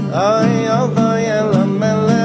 R Meilech Meilech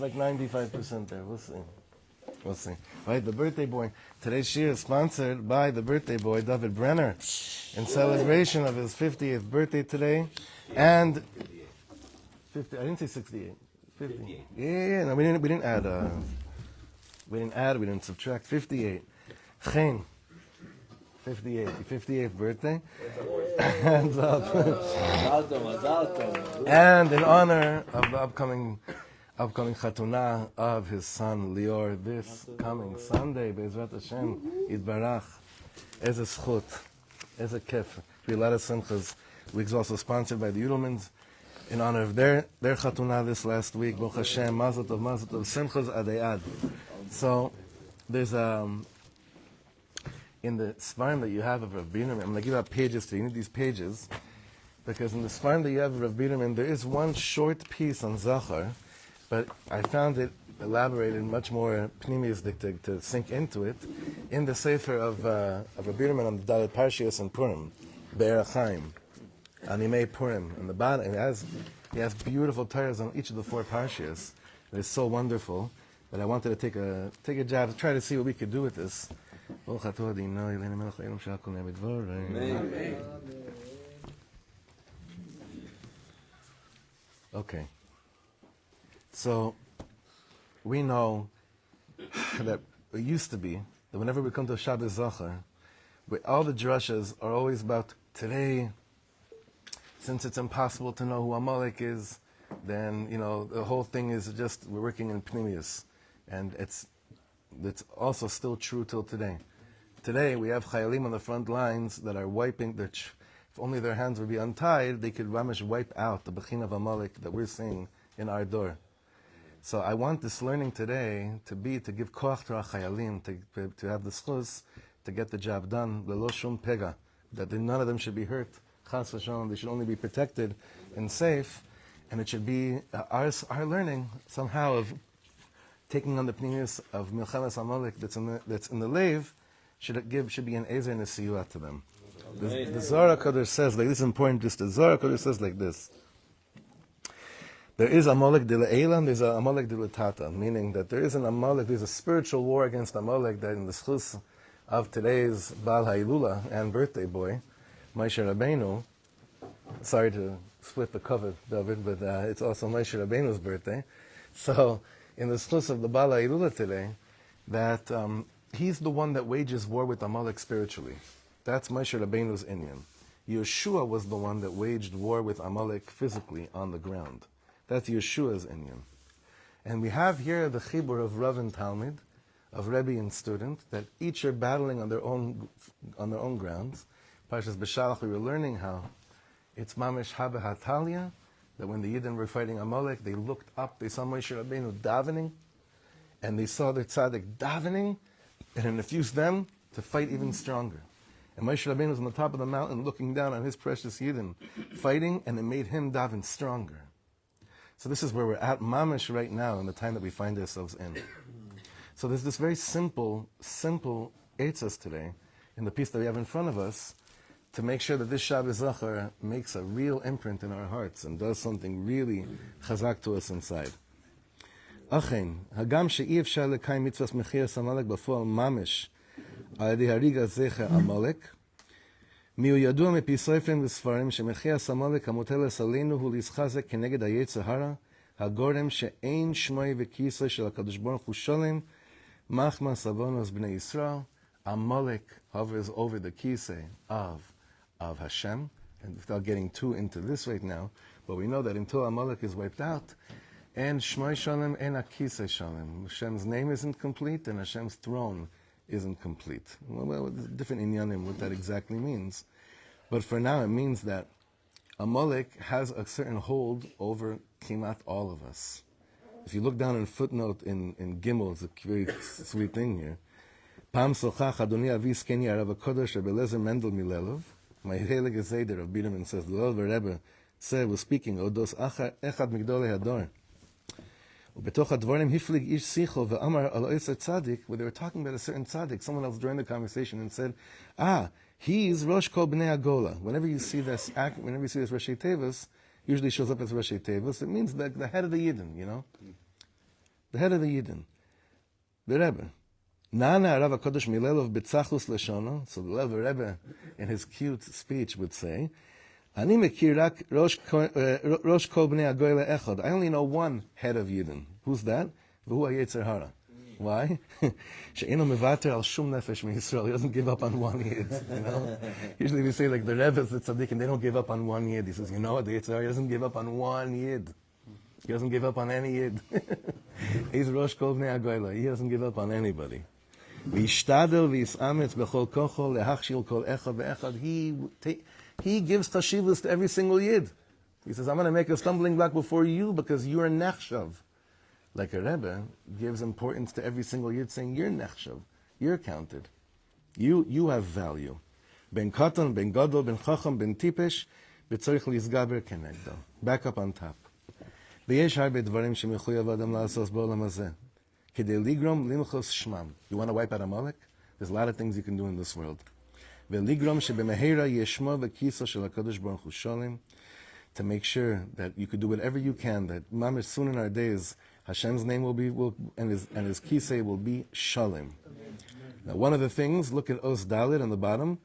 like 95% there. We'll see. We'll see. Right, the birthday boy. Today's shir is sponsored by the birthday boy, David Brenner, in celebration of his 50th birthday today. And 50, I didn't say 68. 50. Yeah, no, we didn't add, we didn't subtract. 58. Chen. 58. 58th birthday. And in honor of the upcoming Chatunah of his son Lior this coming Sunday, Be'ezrat Hashem, Yitbarach, as a schut, as a kef. We had a lot of simchas. Week's also sponsored by the Yudelmans in honor of their Chatunah this last week. Baruch Hashem, Mazel Tov, simchas adayad. So there's in the Svarim that you have of Rav Biderman, I'm going to give out pages to you. You need these pages because in the Svarim that you have of Rav Biderman, there is one short piece on Zachor, but I found it elaborated much more pneumistic to sink into it in the Sefer of Rav Biderman on the Dalet Parshias and Purim, Be'er Chaim, Animei Purim. And the bottom, he has beautiful Torahs on each of the 4 Parshias. It's so wonderful that I wanted to take a job to try to see what we could do with this. Okay. So, we know that it used to be that whenever we come to Shabbos Zachor, all the drushes are always about today. Since it's impossible to know who Amalek is, then, the whole thing is just we're working in Pneumius. And it's also still true till today. Today, we have Chayalim on the front lines that are wiping, if only their hands would be untied, they could Ramesh wipe out the Bechin of Amalek that we're seeing in our door. So I want this learning today to give koach to our Chayalim, to have the schus, to get the job done, lelo shum pega, that none of them should be hurt, chas v'shalom, they should only be protected and safe, and it should be our learning somehow of taking on the pneumius of Milchemes Amalek that's in the Lev should be an ezer and a siyua to them. The Zohar HaKadosh says, like this is important, just the Zohar HaKadosh says like this. There is Amalek de le'ela and there's Amalek de le'tata, meaning that there is an Amalek, there's a spiritual war against Amalek that in the schus of today's Baal Ha'ilula and birthday boy, Moshe Rabbeinu, sorry to split the cover, David, but it's also Moshe Rabbeinu's birthday. So, in the schus of the Baal Ha'ilula today, that he's the one that wages war with Amalek spiritually. That's Moshe Rabbeinu's inyan. Yeshua was the one that waged war with Amalek physically on the ground. That's Yeshua's inyan. And we have here the chibur of Rav and Talmud, of Rebbe and student, that each are battling on their own grounds. Parshas B'Shalach, we were learning how it's mamish habe hatalia, that when the Yidden were fighting Amalek, they looked up, they saw Moshe Rabbeinu davening, and they saw their tzaddik davening, and it infused them to fight even stronger. And Moshe Rabbeinu was on the top of the mountain looking down on his precious Yidden, fighting, and it made him daven stronger. So this is where we're at mamish right now in the time that we find ourselves in. So there's this very simple eitzas today, in the piece that we have in front of us, to make sure that this Shabbos Zachor makes a real imprint in our hearts and does something really chazak to us inside. Achen, hagam she'i efshar lekayim mitzvahs mechias Amalek b'foal mamish al yedei harigas zecher Amalek, mi'u yadua mepi sofrim v'sfarim shemechias Amalek hamoteles aleinu hu lischazek keneged hayetzer hara hagorem she'ein shmoi v'kisoi shel HaKadosh Baruch Hu sholem machma savonos b'nei Yisrael. Amalek hovers over the kisei of Hashem, and without getting too into this right now, but we know that until Amalek is wiped out, and Shmoi Shalem and Akisei Shalem, Hashem's name isn't complete, and Hashem's throne isn't complete. Well, different inyanim, what that exactly means. But for now, it means that Amalek has a certain hold over Kimat all of us. If you look down in footnote in Gimel, it's a very sweet thing here. Pam sochach Adoni Avi Skeni Arav HaKodesh Rebbe Lezer Mendel Milelov. My Heilige Zeder of Biderman says, the Lord Rebbe was speaking, Odos Echad Migdolei Hador. Ubetoch Advorim Hiflig Ish Sicho ve'amar al Oiser Tzadik, where they were talking about a certain Tzadik. Someone else joined the conversation and said, he's Rosh Kol Bnei Agola. Whenever you see this Rashi Tevos, usually shows up as Rashi Tevos, it means the head of the Yidden, the head of the Yidden, the Rebbe. Nana Rav HaKadosh Milelov B'tzachus Leshono, so the Rebbe in his cute speech would say, Ani mekir rak rosh kol bnei hagoyle echad. I only know one head of Yidden. Who's that? V'hu ha'yetzer hara. Why? She'eno mevater al shum nefesh miYisrael. He doesn't give up on one Yid. You know? Usually we say like the Rebbe is the tzaddik and they don't give up on one Yid. He says, you know what? The Yetzer hara doesn't give up on one Yid. He doesn't give up on any Yid. He's rosh kol bnei hagoyle. He doesn't give up on anybody. V'ishtadel v'yisametz b'chol kochol lehachshil kol echad ve'echad. He gives tashivas to every single Yid. He says, I'm going to make a stumbling block before you because you're nechshav. Like a Rebbe gives importance to every single Yid, saying, you're nechshav. You're counted. You have value. Ben katan, ben gadol, ben chacham, ben tipesh, b'tzorich lizgaber kenegdo. Back up on top. V'yesh harbe dvarim shemechuyav adam la'asos b'olam hazeh. Kedei ligrom limchos shmam. You want to wipe out Amalek? There's a lot of things you can do in this world. Veligrom shebemehera yeshmo v'kisa shel HaKadosh Baruch Hu sholem, to make sure that you could do whatever you can, that mamish soon in our days, Hashem's name and his kisei will be sholem. Now, one of the things, look at Os Dalet on the bottom,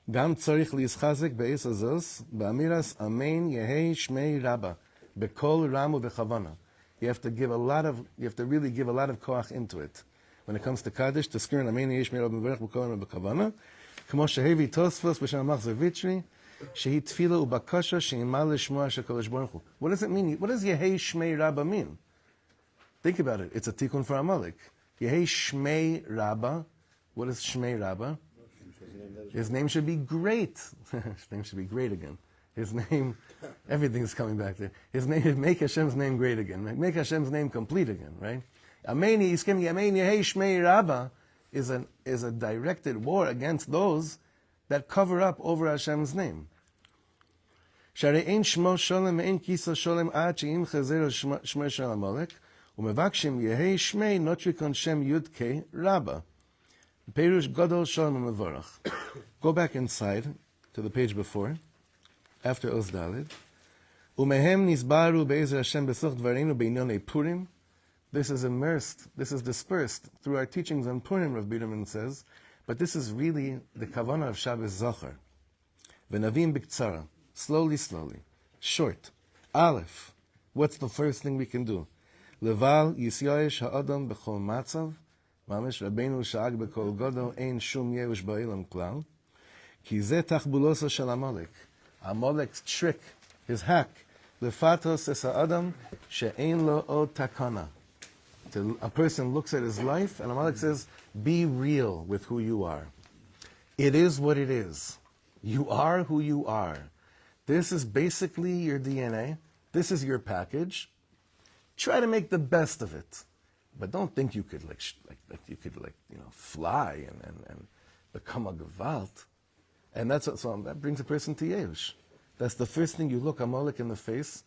Gam tzarich liyischazek be'es azos ba'amiras amen yehei shmei rabba bekol ramu v'chavana. You have to really give a lot of koach into it. When it comes to Kaddish, to skirn amen yehei shmei rabba bekol ramu v'chavana, כמו שהביא תוספוס בשם המחזר ויטרי, שהיא תפילה ובקשה שאימה לשמוע של הקדוש ברוך הוא. What does it mean? What does Yehei Shmei Rabba mean? Think about it. It's a tikkun for Amalek. Yehei Shmei Rabba. What is Shmei Rabba? His name should be great. His name should be great again. His name, everything's coming back there. His name, make Hashem's name great again. Make Hashem's name complete again, right? Ameni, Yiskem Yamein Yehei Shmei Rabba is a directed war against those that cover up over Hashem's name. Sharei ein shmo sholem ein kisa sholem ad she'im chazer shmo shel Amalek umevakshim yehei shmei notrikon shem yud-kei rabba. Perush gadol sholem umevorach. Go back inside to the page before, after Oz Daled. Umehem nizbaru be'ezer Hashem besoch dvareinu beinyonei Purim. This is dispersed through our teachings on Purim, Rav Biderman says, but this is really the kavanah of Shabbos Zachor. V'navim b'ktsara, slowly, short. Aleph, what's the first thing we can do? Leval yisyayesh ha'adam b'chol matzav, mamish Rabbeinu sha'ag b'kol godol, ein shum yerush ba'ilam klal, ki zeh tachbuloso shel Amalek. Amalek's trick, his hack, lefatos es ha'adam she'ein lo od takana. A person looks at his life, and Amalek says, be real with who you are. It is what it is. You are who you are. This is basically your DNA. This is your package. Try to make the best of it. But don't think you could fly and become a Gewalt. And that brings a person to Yehush. That's the first thing you look Amalek in the face,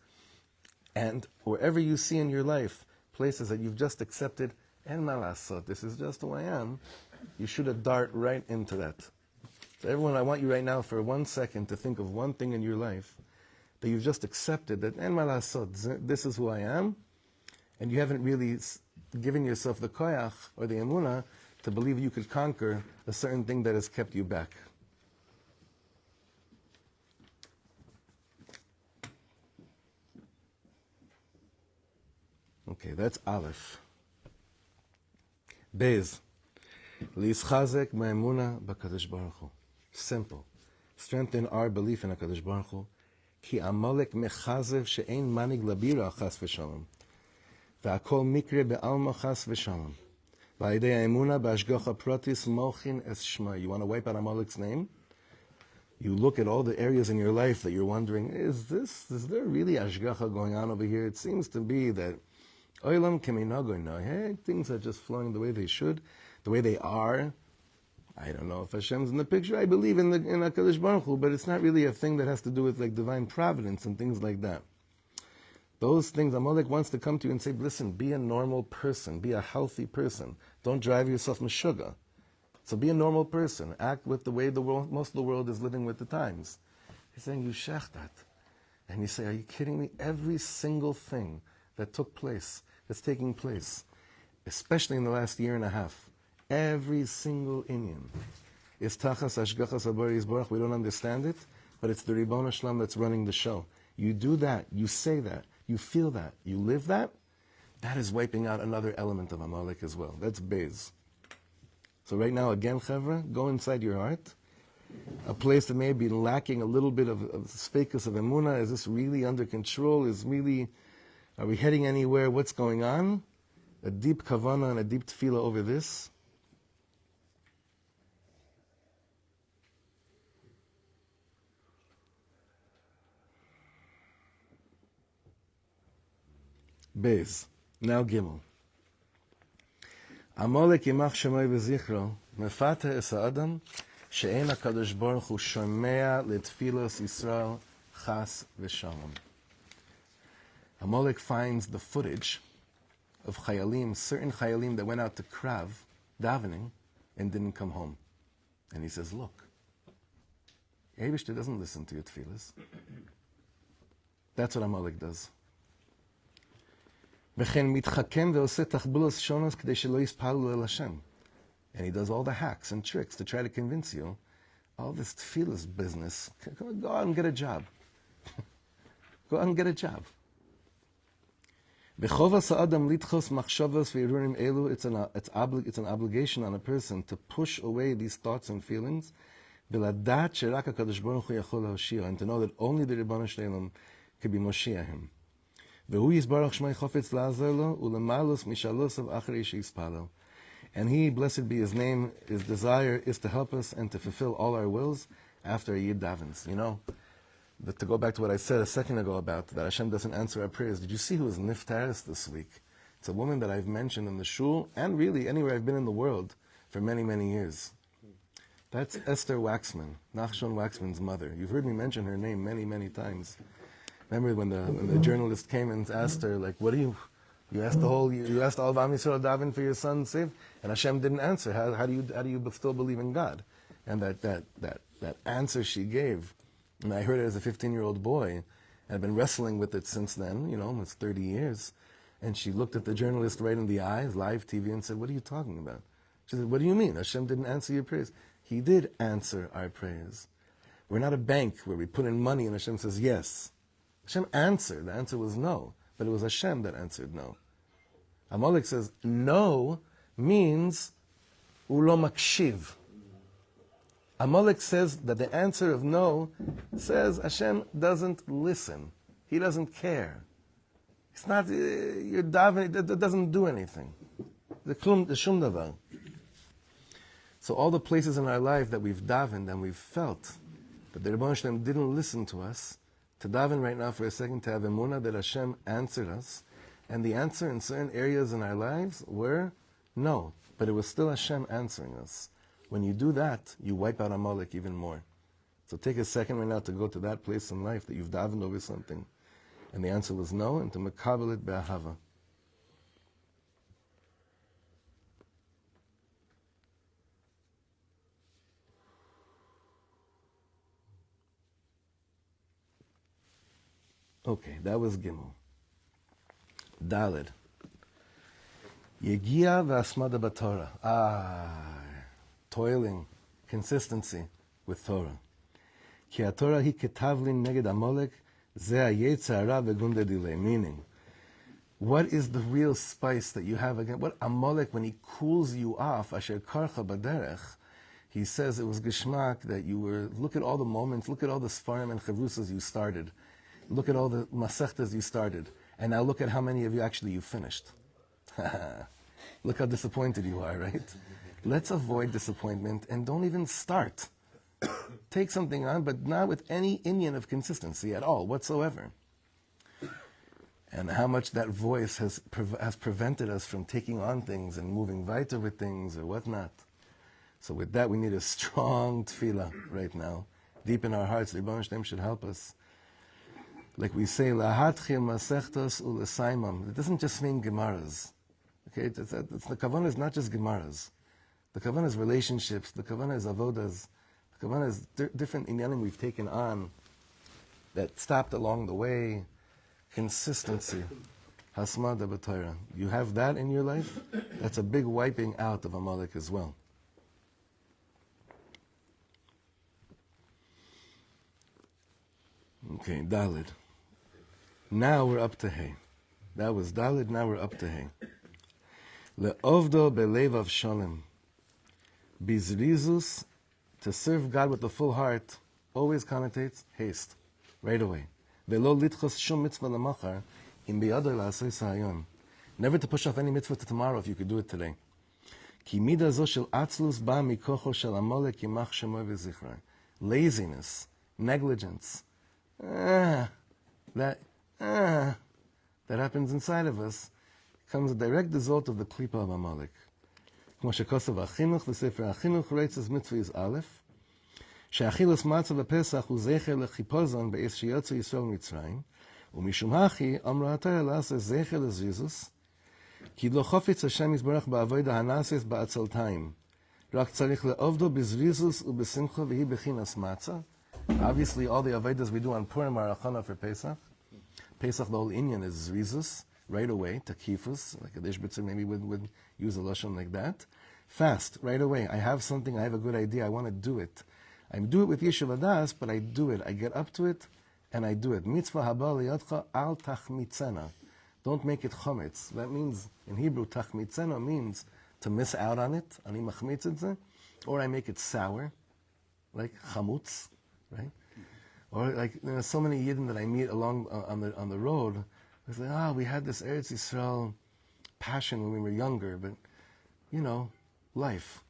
and wherever you see in your life places that you've just accepted, and malasot, this is just who I am, you should have dart right into that. So everyone, I want you right now for 1 second to think of one thing in your life that you've just accepted, that en malasot, this is who I am, and you haven't really given yourself the koyach or the emunah to believe you could conquer a certain thing that has kept you back. Okay, that's Aleph. Bez. Lischazek ma'emuna b'Kadosh Baruch Hu. Simple. Strengthen our belief in HaKadosh Baruch Hu. Ki Amalek mechazev she'ein manig labira chas v'shalom. V'akol mikre be'alma chas v'shalom. V'ayidei ha'emuna b'ashgacha pratis mochin es shma. You want to wipe out Amalek's name? You look at all the areas in your life that you're wondering, is there really ashgacha going on over here? It seems to be that Oilam keminago no. Hey, things are just flowing the way they should, the way they are. I don't know if Hashem's in the picture. I believe in HaKadosh Baruch Hu, but it's not really a thing that has to do with like divine providence and things like that. Those things, Amalek wants to come to you and say, listen, be a normal person, be a healthy person. Don't drive yourself meshuggah. So be a normal person. Act with the way most of the world is living with the times. He's saying, you shech that. And you say, are you kidding me? Every single thing that took place, that's taking place, especially in the last year and a half. Every single inyan is tachas hashgachas habari yisborach. We don't understand it, but it's the Ribono Shel Olam that's running the show. You do that, you say that, you feel that, you live that, that is wiping out another element of Amalek as well. That's Bez. So right now, again, Chevra, go inside your heart. A place that may be lacking a little bit of sfeikus of emunah. Is this really under control? Are we heading anywhere? What's going on? A deep kavana and a deep tefillah over this. Bez. Now Gimel. Amalek yimach shemay v'zichro mefata es ha'adam she'en HaKadosh Baruch Hu shomea letfilos Yisrael chas v'shalom. Amalek finds the footage of chayalim, certain chayalim that went out to Krav, davening, and didn't come home. And he says, look, Eibishter doesn't listen to your tefillas. That's what Amalek does. And he does all the hacks and tricks to try to convince you, all this tefillas business, go out and get a job. Go out and get a job. It's an obligation on a person to push away these thoughts and feelings, and to know that only the Ribono Shel Olam can be Moshiach him. And he, blessed be his name, his desire is to help us and to fulfill all our wills after a Yid davens. You know, but to go back to what I said a second ago about that Hashem doesn't answer our prayers. Did you see who was niftaris this week? It's a woman that I've mentioned in the shul and really anywhere I've been in the world for many, many years. That's Esther Waxman, Nachshon Waxman's mother. You've heard me mention her name many, many times. Remember when the journalist came and asked her, like, what do you asked all of Am Yisrael daven for your son's save, and Hashem didn't answer. How do you still believe in God? And that answer she gave, and I heard it as a 15-year-old boy, and I've been wrestling with it since then, almost 30 years. And she looked at the journalist right in the eyes, live TV, and said, what are you talking about? She said, what do you mean? Hashem didn't answer your prayers. He did answer our prayers. We're not a bank where we put in money and Hashem says yes. Hashem answered. The answer was no. But it was Hashem that answered no. Amalek says no means ulo makshiv. Amalek says that the answer of no says Hashem doesn't listen. He doesn't care. It's not, you're davening, it doesn't do anything. The shum davar. So all the places in our life that we've davened and we've felt that the Ribono Shel Olam didn't listen to us, to daven right now for a second, to have emunah that Hashem answered us, and the answer in certain areas in our lives were no, but it was still Hashem answering us. When you do that, you wipe out Amalek even more. So take a second right now to go to that place in life that you've davened over something, and the answer was no, and to makabel it be'ahava. Okay, that was Gimel. Daled. Yegia v'asmada b'Torah. Toiling, consistency with Torah. Ki haTorah hi ketavlin neged Amalek, ze ha'yetzer hara v'gunda dilei. Meaning, what is the real spice that you have against? What Amalek, when he cools you off, asher karcha b'derech, he says it was geshmak that you were, look at all the moments, look at all the Sfarim and Chavrusas you started. Look at all the Masechtas you started. And now look at how many of you actually you finished. Look how disappointed you are, right? Let's avoid disappointment and don't even start. Take something on, but not with any inyan of consistency at all, whatsoever. And how much that voice has prevented us from taking on things and moving weiter with things or whatnot. So with that, we need a strong tefillah right now. Deep in our hearts, the Ribono Shel Olam should help us. Like we say, lahatchil masechtos ulesaimam. It doesn't just mean gemaras. Okay, the kavanah is not just gemaras. The kavanah is relationships. The kavanah is avodas. The kavanah is different inyanim we've taken on that stopped along the way. Consistency. Hasmada b'Torah. You have that in your life, that's a big wiping out of Amalek as well. Okay, Dalid. Now we're up to Hey. That was Dalid, now we're up to Hey. Le'ovdo belevav shalem. Bizrizus, to serve God with the full heart, always connotates haste, right away. Ve'lo litchos shum mitzvah lemachar, im biyadar la'aseh sahayon. Never to push off any mitzvah to tomorrow if you could do it today. Ki mida zo shel atzlus ba mikocho shel Amalek yimach shemoy v'zichra. Laziness, negligence, that happens inside of us, comes a direct result of the klipa of Amalek. כמו שכוסף החינוך בספר החינוך רצס מצווה א', שאכילוס מצה בפסח הוא זכר לחיפוזון בעת שיוצא ישראל מצרים, ומשום הכי אמרה התורה לעשות זכר לזריזוס, כי לא חופץ השם יזברך בעבודה הנעשית בעצלתיים, רק צריך לעבדו בזריזוס ובשמחה והיא בחינס מצה. Obviously, all the avodas we do on Purim are achana for Pesach. Pesach, the whole Inyan is zrizus, right away, takifus, like a dishbitzer maybe would use a lashon like that. Fast, right away. I have something, I have a good idea, I want to do it. I do it with Yeshiv Adas, but I do it. I get up to it, and I do it. Mitzvah haba liyotcha al tachmitzena. Don't make it chometz. That means, in Hebrew, tachmitzena means to miss out on it, ani machmitzet, or I make it sour, like chamutz, right? Or like, there are so many Yidden that I meet along on the road. It's like, we had this Eretz Yisrael passion when we were younger, but, life.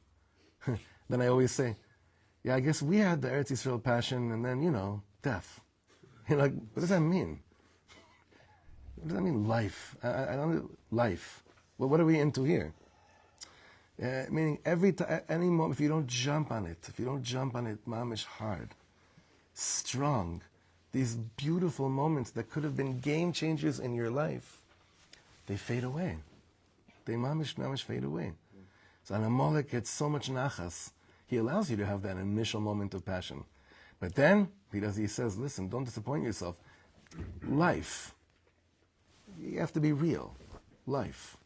Then I always say, yeah, I guess we had the Eretz Yisrael passion, and then, death. Like, what does that mean? What does that mean, life? I don't life. Well, what are we into here? Meaning, any moment, if you don't jump on it, mamish hard, strong, these beautiful moments that could have been game changers in your life, they fade away. They mamish fade away. So an Amalek gets so much nachas. He allows you to have that initial moment of passion. But then, he says, listen, don't disappoint yourself. Life. You have to be real. Life.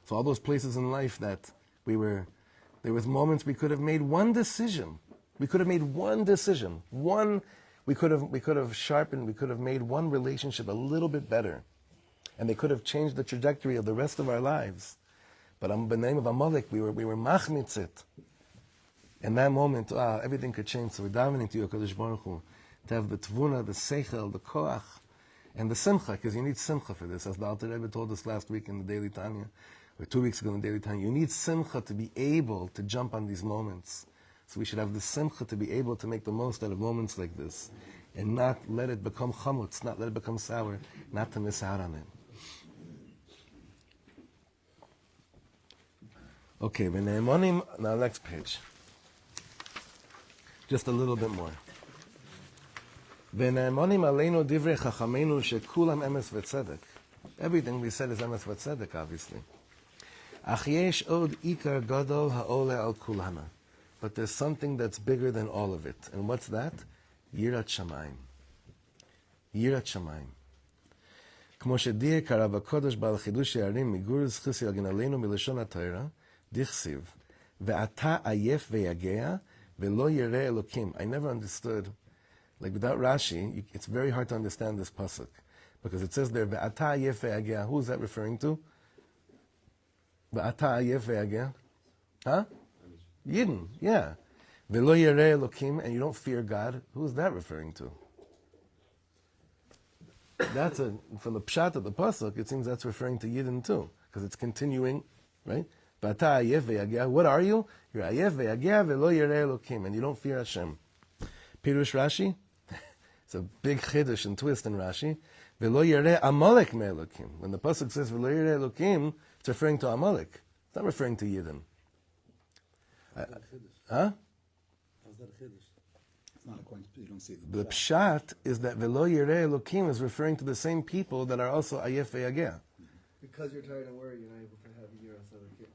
So all those places in life that there was moments we could have made one decision. We could have made one decision. We could have sharpened, we could have made one relationship a little bit better. And they could have changed the trajectory of the rest of our lives. But in the name of Amalek, we were machmitzit. In that moment, everything could change. So we're davening to you, HaKadosh Baruch Hu, to have the tvuna, the seichel, the koach, and the simcha, because you need simcha for this. As the Alter Rebbe told us last week in the Daily Tanya, or 2 weeks ago in the Daily Tanya, you need simcha to be able to jump on these moments. So we should have the simcha to be able to make the most out of moments like this, and not let it become chamutz, not let it become sour, not to miss out on it. Okay, v'ne'emonim, now next page. Just a little bit more. V'ne'emonim aleinu divrei chachamenu shekulam emes v'tzedek. Everything we said is emes v'tzedek, obviously. Ach yesh od ikar gadol ha'ole al kulana. But there's something that's bigger than all of it. And what's that? Yirat shamayim. Yirat shamayim. כמו שדיה קרא בקודש בעל חידוש הערים מגור זכוס ילגן עלינו מלשון התורה, דכסיב, ואתה עייף ויגע, ולא ירא אלוקים. I never understood, like without Rashi, it's very hard to understand this pasuk. Because it says there, ואתה עייף ויגע. Who is that referring to? ואתה עייף ויגע? Huh? Yidden, yeah. V'lo yireh Elokim, and you don't fear God. Who is that referring to? That's from the pshat of the pasuk. It seems that's referring to Yidden too, because it's continuing, right? B'ata ayef ve'yageh. What are you? You're ayef ve'yageh v'lo yireh Elokim, and you don't fear Hashem. Pirush Rashi. It's a big chiddush and twist in Rashi. V'lo yireh Amalek me'Elokim. When the pasuk says v'lo yireh Elokim, it's referring to Amalek. It's not referring to Yidden. Huh? How's that a chiddush? It's not a coin. You don't see the pshat is that v'lo yireh Elokim is referring to the same people that are also ayef ve'yageh. Because you're tired and worried, you're not able to have a year outside of it.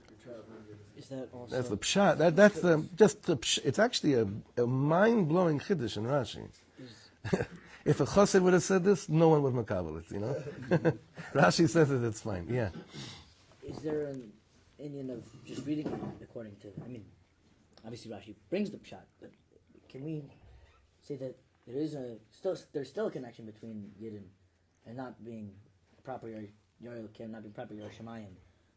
You're traveling. Is that also? That's the pshat. That's the just the. It's actually a mind blowing chiddush in Rashi. If a chassid would have said this, no one would makabel it, you know? Rashi says it, it's fine, yeah. Is there an Indian of just reading it according to, I mean, obviously Rashi brings the pshat, but can we say that there's still a connection between Yidden and not being proper Yorel Kim, not being proper Yer Shemayim?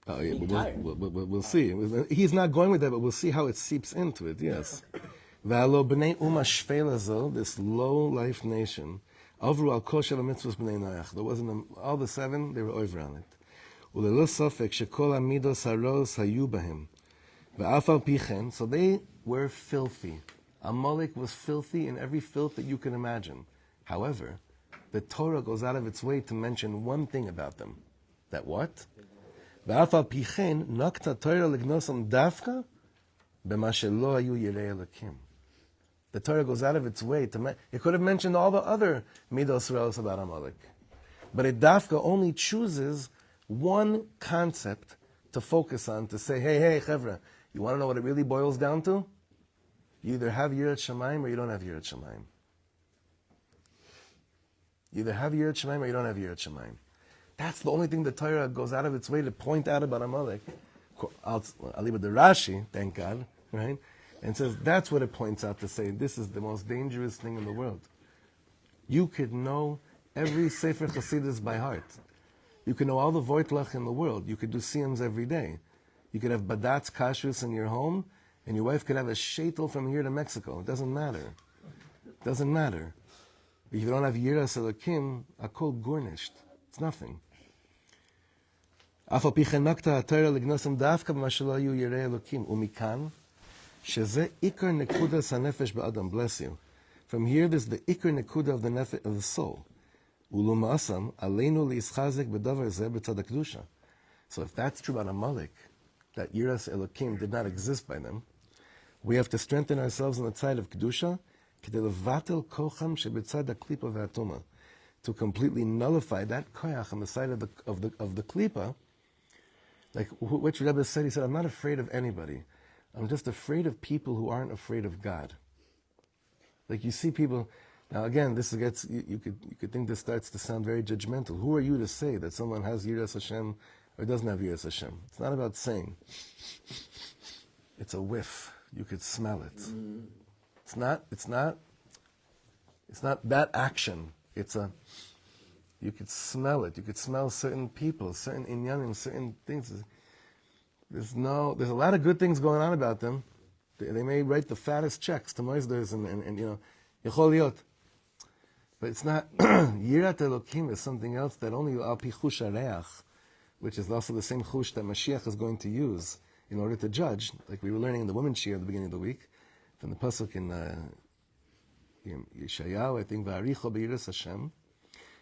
Oh, yeah, we'll see. He's not going with that, but we'll see how it seeps into it, yes. V'alo b'nei uma shfela zo, this low-life nation, avru al kol sheva mitzvos b'nei Noach. There wasn't all the 7, they were over on it. U'lelo sofek shekol amidos haros hayu b'hem. V'af al pichen, so they were filthy. Amalek was filthy in every filth that you can imagine. However, the Torah goes out of its way to mention one thing about them. That what? V'af al pichen nakta Torah lignosam dafka b'ma shelo hayu yirei Elokim. The Torah goes out of its way to it could have mentioned all the other midos relos about Amalek, but it dafka only chooses one concept to focus on, to say, hey, chevra, you want to know what it really boils down to? You either have Yirat Shamayim or you don't have Yirat Shamayim. You either have Yirat Shamayim or you don't have Yirat Shamayim. That's the only thing the Torah goes out of its way to point out about Amalek. I'll leave it to Rashi, thank God, right? And says that's what it points out to say this is the most dangerous thing in the world. You could know every Sefer Chassidus by heart. You could know all the Voitlach in the world. You could do siyams every day. You could have badatz kashrus in your home, and your wife could have a sheitel from here to Mexico. It doesn't matter. It doesn't matter. If you don't have Yiras Elokim, akol gurnished. It's nothing. Afal pichen nakta atayra lignosam dafka b'mashalo yu yirei Elokim umikan. Sheze ikar nekudas hanefesh ba'adam, bless you. From here, there's the ikar nekuda of the soul. Ulu ma'asam aleinu liischazek b'davar zeh b'tzad kedusha. So if that's true about Amalek, that Yiras Elokim did not exist by them, we have to strengthen ourselves on the side of kedusha, kedei levatel kocham sheb'tzad haklipa v'atuma, to completely nullify that koyach on the side of the klipa. Like which Rebbe said, he said, I'm not afraid of anybody. I'm just afraid of people who aren't afraid of God. Like you see people, now again, this gets, you could think this starts to sound very judgmental. Who are you to say that someone has Yiras Hashem or doesn't have Yiras Hashem? It's not about saying. It's a whiff. You could smell it. It's not that action. You could smell it. You could smell certain people, certain inyanim, certain things. There's a lot of good things going on about them. They may write the fattest checks to Moisders and you know, Yechol Liot. But it's not, Yirat Elokim is something else that only al pi chush hareach, which is also the same chush that Mashiach is going to use in order to judge, like we were learning in the women's shir at the beginning of the week, from the pasuk in Yeshayahu, I think, V'aricho beyiras Hashem.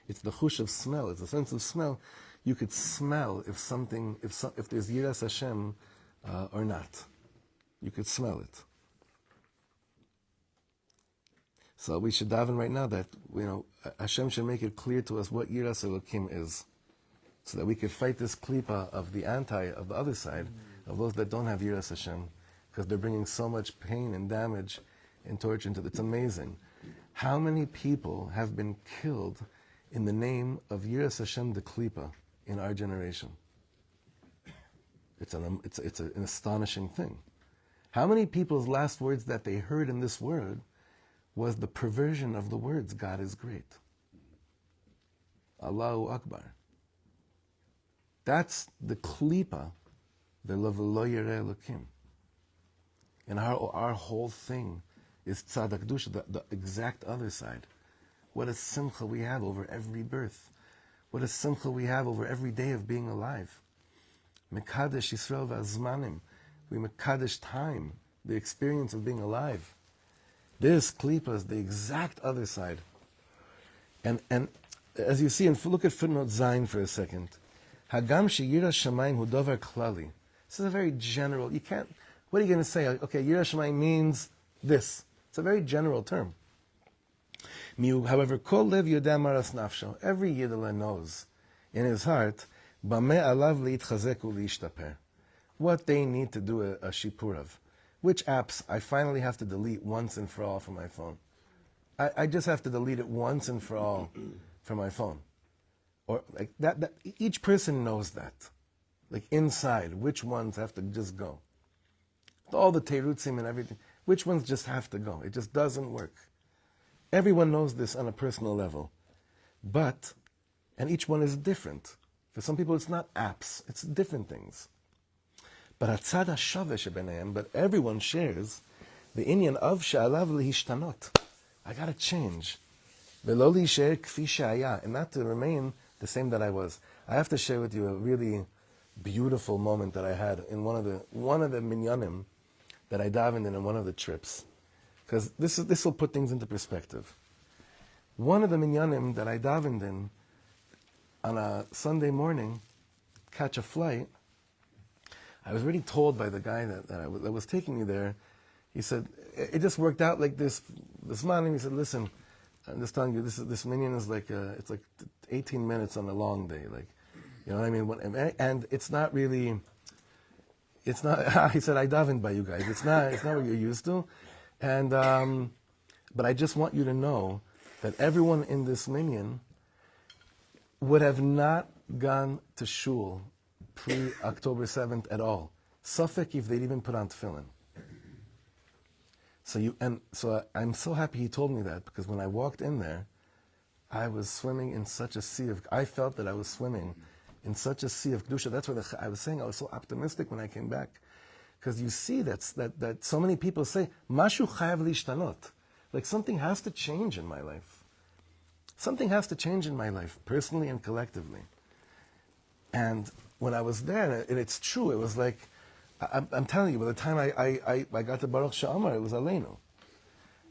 It's the chush of smell. It's a sense of smell. You could smell if there's Yiras Hashem or not. You could smell it. So we should daven right now that Hashem should make it clear to us what Yiras Elokim is, so that we could fight this klipa of the other side, of those that don't have Yiras Hashem, because they're bringing so much pain and damage and torture into it. It's amazing. How many people have been killed in the name of Yiras Hashem the klipa in our generation? It's an astonishing thing. How many people's last words that they heard in this word was the perversion of the words, God is great. Allahu Akbar. That's the klipa, the lo yirei Elokim. And our whole thing is tzaddik dusha, the exact other side. What a simcha we have over every birth. What a simcha we have over every day of being alive. Mekadesh Yisrael v'azmanim. We mekadesh time, the experience of being alive. This klipa is the exact other side. And as you see, and look at footnote Zayin for a second. Hagam she'yira shamayim hu davar klali. This is a very general, what are you going to say? Okay, yira shamayim means this. It's a very general term. However, kol lev yodeh maras nafsho. Every Yidela knows in his heart, bameh alav liitchazek u'liishtaper. What they need to do a shipur of. Which apps I finally have to delete once and for all from my phone. I just have to delete it once and for all from my phone. Or like that each person knows that. Like inside, which ones have to just go. All the terutzim and everything, which ones just have to go. It just doesn't work. Everyone knows this on a personal level. And each one is different. For some people it's not apps, it's different things. But hatzad hashaveh shebeneim, but everyone shares the inyan of she'alav lehishtanot. I gotta change. Velo li'isher kfi she'aya, and not to remain the same that I was. I have to share with you a really beautiful moment that I had in one of the minyanim that I davened in one of the trips. Because this will put things into perspective. One of the minyanim that I davened in on a Sunday morning, catch a flight, I was already told by the guy that was taking me there. He said, it just worked out like this morning. He said, listen, I'm just telling you, this minyan is like, it's like 18 minutes on a long day. Like, you know what I mean? And it's not really, he said, I davened by you guys. It's not what you're used to. And, but I just want you to know that everyone in this minyan would have not gone to shul pre-October 7th at all. Suffolk if they'd even put on tefillin. So I'm so happy he told me that, because when I walked in there, I was swimming in such a sea of, I felt that I was swimming in such a sea of kedusha. That's why I was saying I was so optimistic when I came back, because you see that so many people say, Mashu chayav lishtanot, like something has to change in my life. Something has to change in my life, personally and collectively. And when I was there, and it's true, it was like, I'm telling you, by the time I got to Baruch She'amar, it was Aleinu.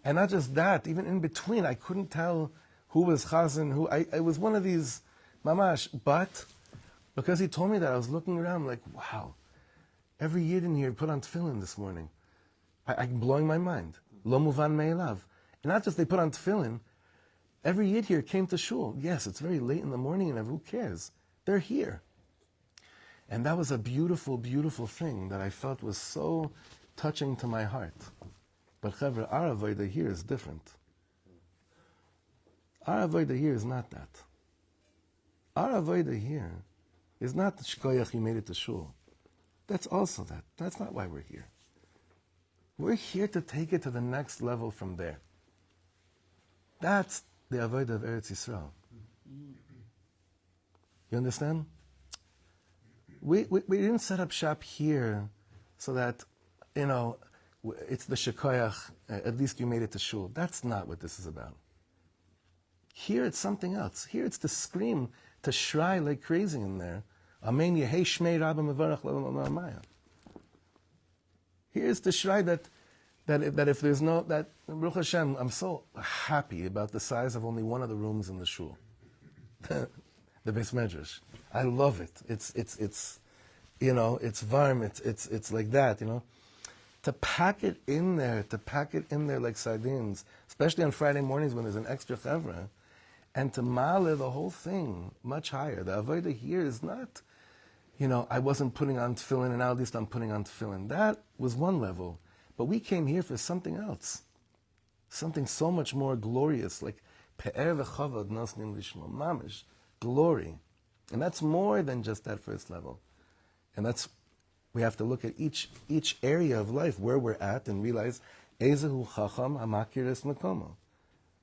And not just that, even in between, I couldn't tell who was Chazan, it was one of these mamash. But because he told me that, I was looking around like, wow, every Yid in here put on tefillin this morning. I'm blowing my mind. Lo muvan me'elav. And not just they put on tefillin, every Yid here came to shul. Yes, it's very late in the morning and who cares? They're here. And that was a beautiful, beautiful thing that I felt was so touching to my heart. But Chevra, our avodah here is different. Our avodah here is not that. Our avodah here is not the shkoyach you made it to shul. That's also that. That's not why we're here. We're here to take it to the next level from there. That's the avodah of Eretz Yisrael. You understand? We didn't set up shop here so that, it's the shekoyach, at least you made it to shul. That's not what this is about. Here it's something else. Here it's to scream, to shry like crazy in there. Amen Yehei Shmei Rabba Mevarach Le'olam Amaya. Here's the shry that if there's no, that, Baruch Hashem, I'm so happy about the size of only one of the rooms in the shul. The Beis Medrash. I love it. It's varm, it's like that, To pack it in there like sardines, especially on Friday mornings when there's an extra chevra, and to male the whole thing much higher. The avodah here is not, I wasn't putting on tefillin and now at least I'm putting on tefillin. That was one level. But we came here for something else. Something so much more glorious, like pe'er v'chavod nosnim lishmo, mamish, glory. And that's more than just that first level. And we have to look at each area of life where we're at and realize, Ezehu chacham hamakir es makomo.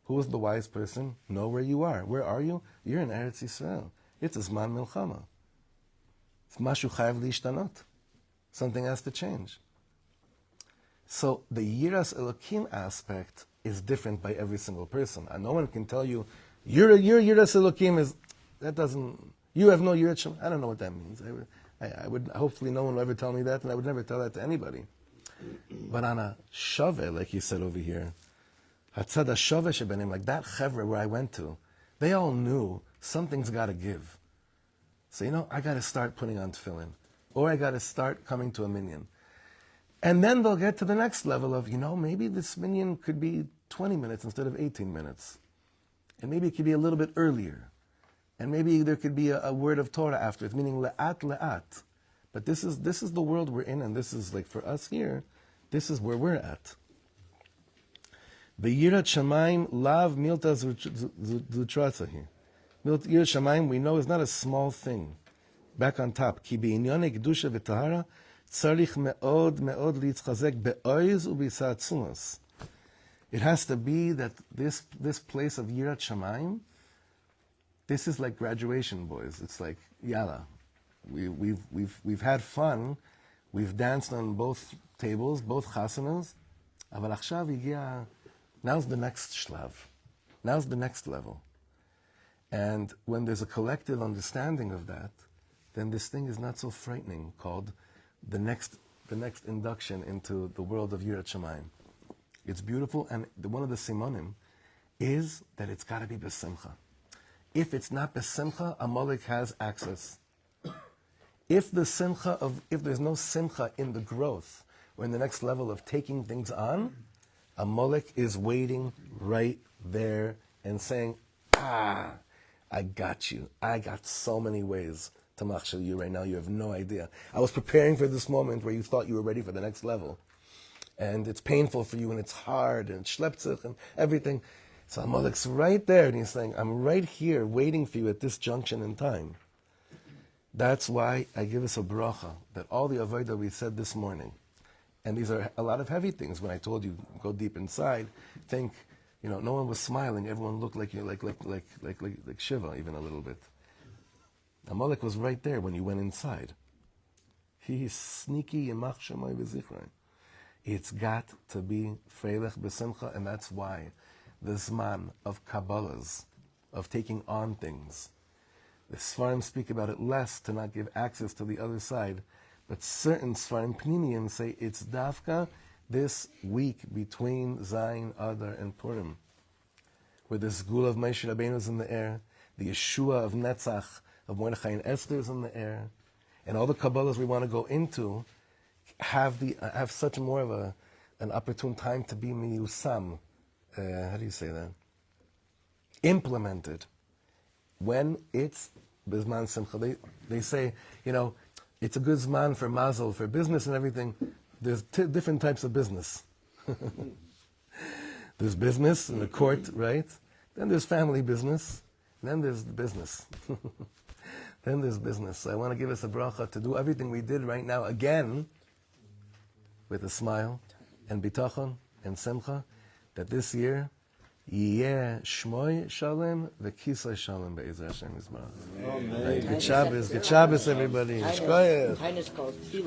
Who is the wise person? Know where you are. Where are you? You're in Eretz Yisrael. It's a zman milchama. It's mashu chayav lishtanot. Something has to change. So the yiras elokim aspect is different by every single person. And no one can tell you, your yiras elokim is, that doesn't, you have no yiras shem. I don't know what that means. I would, hopefully no one will ever tell me that, and I would never tell that to anybody. But on a shaveh, like you said over here, hatzad ha-shaveh shebenim, like that chevra where I went to, they all knew something's got to give. So, I got to start putting on tefillin, or I got to start coming to a minyan. And then they'll get to the next level of, maybe this minyan could be 20 minutes instead of 18 minutes. And maybe it could be a little bit earlier. And maybe there could be a word of Torah after it, meaning le'at le'at. But this is the world we're in, and this is like for us here, this is where we're at. V'yirat shamayim lav milta zutratzahi. Yirat shamayim, we know, is not a small thing. Back on top. Ki b'inyonei kedusha v'tahara tzarich me'od litzchazek be'oiz u'b'sa'atzumas. It has to be that this place of Yirat Shamayim, this is like graduation, boys. It's like, yalla. We've had fun. We've danced on both tables, both chasanas. Aval achshav higia. Now's the next shlav. Now's the next level. And when there's a collective understanding of that, then this thing is not so frightening, called the next induction into the world of Yirat Shamayim. It's beautiful, and one of the simonim is that it's got to be besimcha. If it's not besimcha, Amalek has access. If there's no simcha in the growth or in the next level of taking things on, Amalek is waiting right there and saying, I got you. I got so many ways to machshel you right now. You have no idea. I was preparing for this moment where you thought you were ready for the next level. And it's painful for you, and it's hard, and shleptzich, and everything. So Amalek's right there, and he's saying, I'm right here waiting for you at this junction in time. That's why I give us a bracha, that all the avodah we said this morning, and these are a lot of heavy things. When I told you, go deep inside, think, no one was smiling, everyone looked like Shiva, even a little bit. Amalek was right there when you went inside. He is sneaky, yemach shemai v'zichrei. It's got to be freilech b'simcha, and that's why the zman of Kabbalahs, of taking on things. The Sfarim speak about it less to not give access to the other side, but certain Sfarim Pnimiyim say it's dafka this week between Zayin, Adar, and Purim, where the Zgul of Moshe Rabbeinu is in the air, the Yeshua of Netzach, of Mordechai and Esther is in the air, and all the Kabbalahs we want to go into have such more of an opportune time to be miyusam. How do you say that? Implemented. When it's bizman simcha, they say, it's a good zman for mazel, for business and everything. There's different types of business. There's business in the court, right? Then there's family business. Then there's business. Then there's business. So I want to give us a bracha to do everything we did right now again, with a smile and bitachon and simcha, that this year, yeh shmoy shalom v'kisay shalom be'ezer Hashem yisbarach. Good Shabbos, everybody. Kindness calls tefillah.